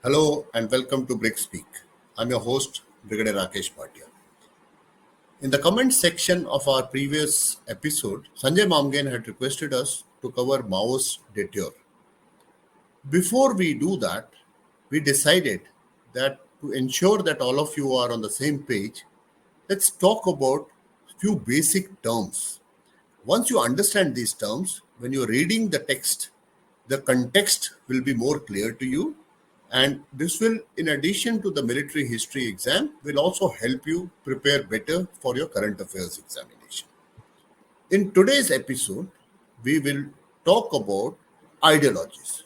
Hello and welcome to Brick Speak. I'm your host, Brigadier Rakesh Bhatia. In the comment section of our previous episode, Sanjay Mamgen had requested us to cover Mao's detour. Before we do that, we decided that to ensure that all of you are on the same page, let's talk about few basic terms. Once you understand these terms, when you're reading the text, the context will be more clear to you. And this will, in addition to the military history exam, will also help you prepare better for your current affairs examination. In today's episode, we will talk about ideologies.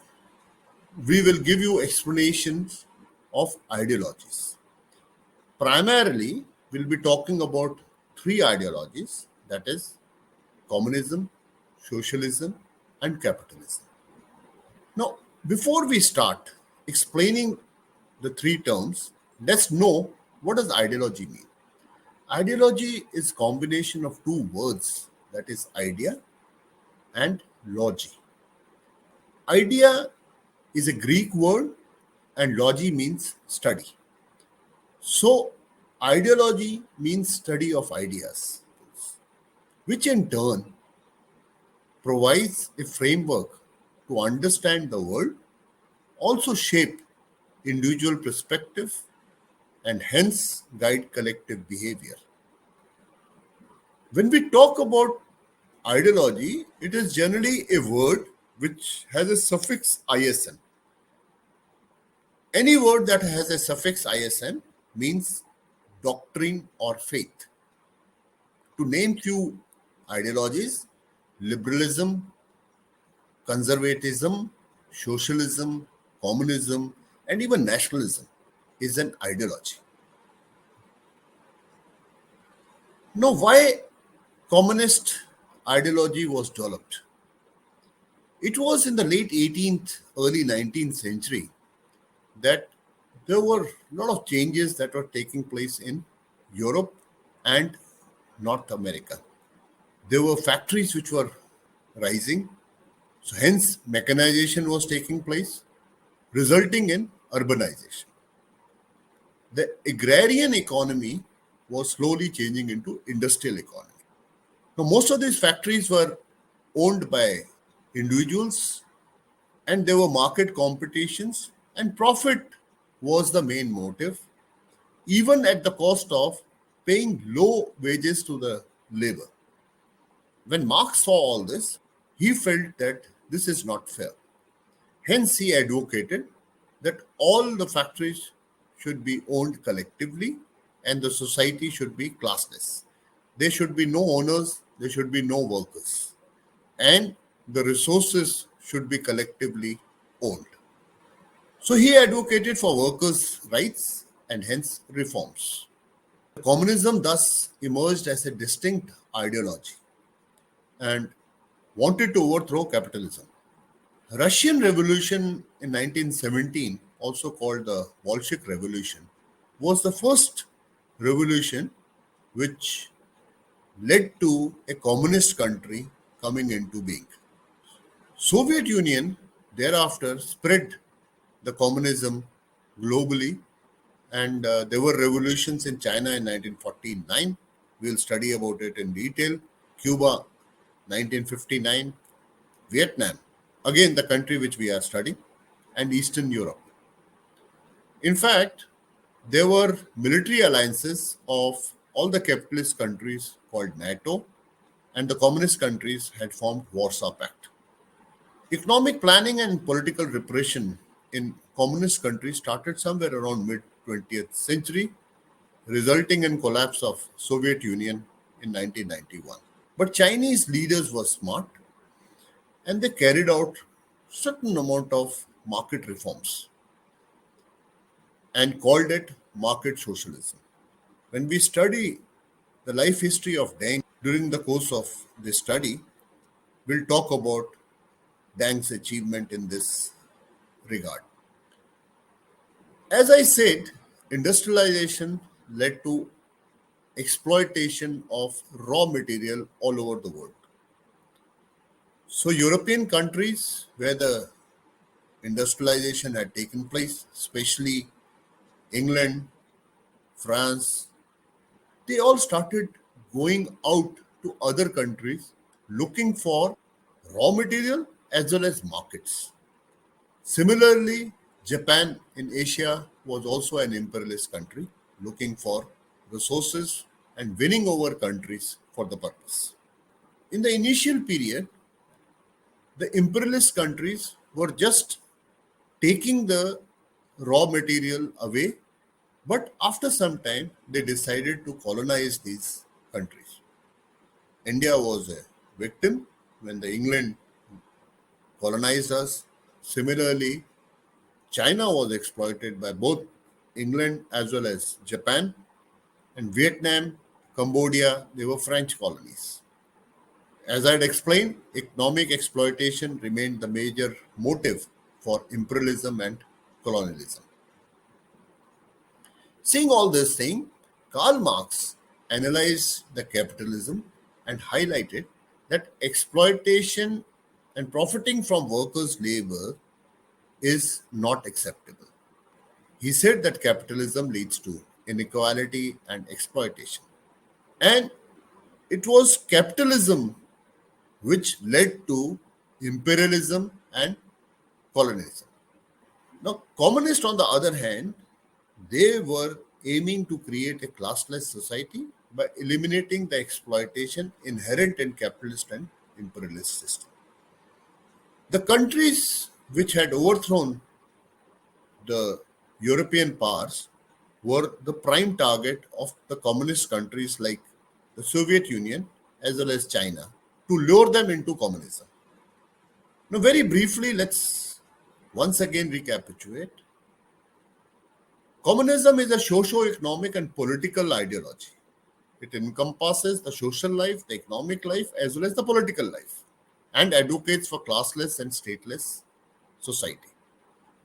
We will give you explanations of ideologies. Primarily, we'll be talking about three ideologies, that is communism, socialism, and capitalism. Now, before we start explaining the three terms, let's know what does ideology mean. Ideology is combination of two words, that is idea and logy. Idea is a Greek word and logy means study. So, ideology means study of ideas, which in turn provides a framework to understand the world, also shape individual perspective, and hence guide collective behavior. When we talk about ideology, it is generally a word which has a suffix ism. Any word that has a suffix ism means doctrine or faith. To name few ideologies, liberalism, conservatism, socialism, communism, and even nationalism is an ideology. Now, why communist ideology was developed? It was in the late 18th, early 19th century that there were a lot of changes that were taking place in Europe and North America. There were factories which were rising, so hence mechanization was taking place, resulting in urbanization. The agrarian economy was slowly changing into industrial economy. Now, most of these factories were owned by individuals and there were market competitions and profit was the main motive, even at the cost of paying low wages to the labor. When Marx saw all this, he felt that this is not fair. Hence, he advocated that all the factories should be owned collectively and the society should be classless. There should be no owners, there should be no workers, and the resources should be collectively owned. So he advocated for workers' rights and hence reforms. Communism thus emerged as a distinct ideology and wanted to overthrow capitalism. Russian Revolution in 1917, also called the Bolshevik Revolution, was the first revolution which led to a communist country coming into being. Soviet Union thereafter spread the communism globally and there were revolutions in China in 1949. We'll study about it in detail. Cuba, 1959. Vietnam, again the country which we are studying, and Eastern Europe. In fact, there were military alliances of all the capitalist countries called NATO, and the communist countries had formed Warsaw Pact. Economic planning and political repression in communist countries started somewhere around mid 20th century, resulting in collapse of Soviet Union in 1991. But Chinese leaders were smart and they carried out certain amount of market reforms and called it market socialism. When we study the life history of Deng during the course of this study, we'll talk about Deng's achievement in this regard. As I said, industrialization led to exploitation of raw material all over the world. So European countries where the industrialization had taken place, especially England, France, they all started going out to other countries looking for raw material as well as markets. Similarly, Japan in Asia was also an imperialist country looking for resources and winning over countries for the purpose. In the initial period, the imperialist countries were just taking the raw material away, but after some time, they decided to colonize these countries. India was a victim when the England colonized us. Similarly, China was exploited by both England as well as Japan, and Vietnam, Cambodia, they were French colonies. As I had explained, economic exploitation remained the major motive for imperialism and colonialism. Seeing all this thing, Karl Marx analyzed the capitalism and highlighted that exploitation and profiting from workers' labor is not acceptable. He said that capitalism leads to inequality and exploitation. And it was capitalism which led to imperialism and colonialism. Now, communists, on the other hand, they were aiming to create a classless society by eliminating the exploitation inherent in capitalist and imperialist system. The countries which had overthrown the European powers were the prime target of the communist countries like the Soviet Union as well as China to lure them into communism. Now, very briefly, let's once again recapitulate. Communism is a socio-economic and political ideology. It encompasses the social life, the economic life, as well as the political life, and advocates for classless and stateless society.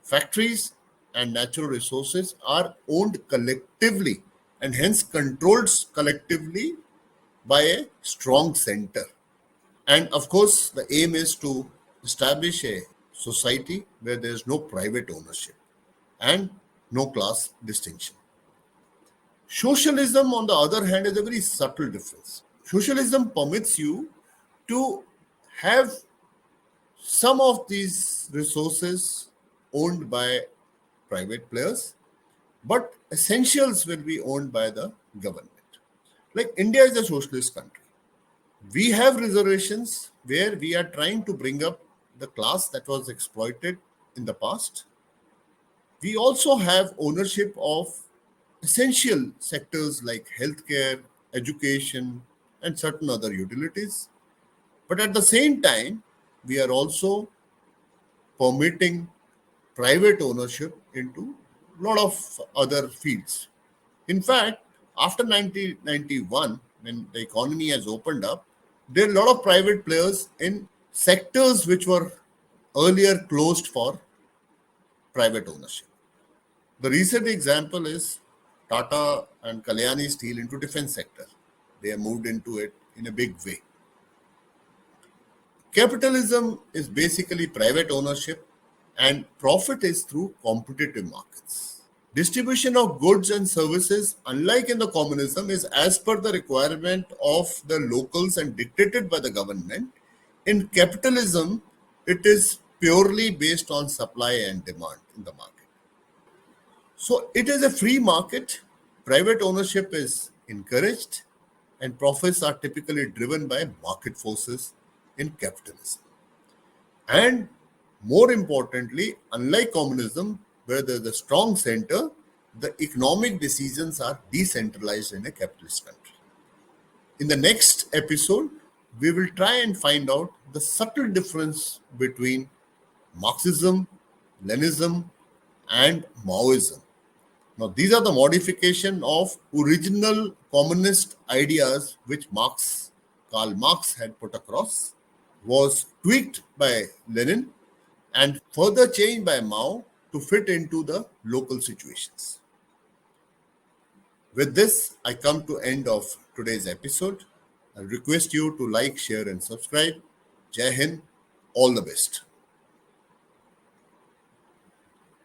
Factories and natural resources are owned collectively and hence controlled collectively by a strong center. And of course, the aim is to establish a society where there is no private ownership and no class distinction. Socialism, on the other hand, is a very subtle difference. Socialism permits you to have some of these resources owned by private players, but essentials will be owned by the government. Like India is a socialist country. We have reservations where we are trying to bring up the class that was exploited in the past. We also have ownership of essential sectors like healthcare, education, and certain other utilities. But at the same time, we are also permitting private ownership into a lot of other fields. In fact, after 1991, when the economy has opened up, there are a lot of private players in sectors which were earlier closed for private ownership. The recent example is Tata and Kalyani Steel into defense sector. They have moved into it in a big way. Capitalism is basically private ownership and profit is through competitive markets. Distribution of goods and services, unlike in the communism, is as per the requirement of the locals and dictated by the government. In capitalism, it is purely based on supply and demand in the market. So it is a free market, private ownership is encouraged, and profits are typically driven by market forces in capitalism. And more importantly, unlike communism, where there is a strong center, the economic decisions are decentralized in a capitalist country. In the next episode, we will try and find out the subtle difference between Marxism, Leninism, and Maoism. Now, these are the modification of original communist ideas which Karl Marx had put across, was tweaked by Lenin, and further changed by Mao to fit into the local situations. With this, I come to end of today's episode. I request you to like, share, and subscribe. Jai Hind, all the best.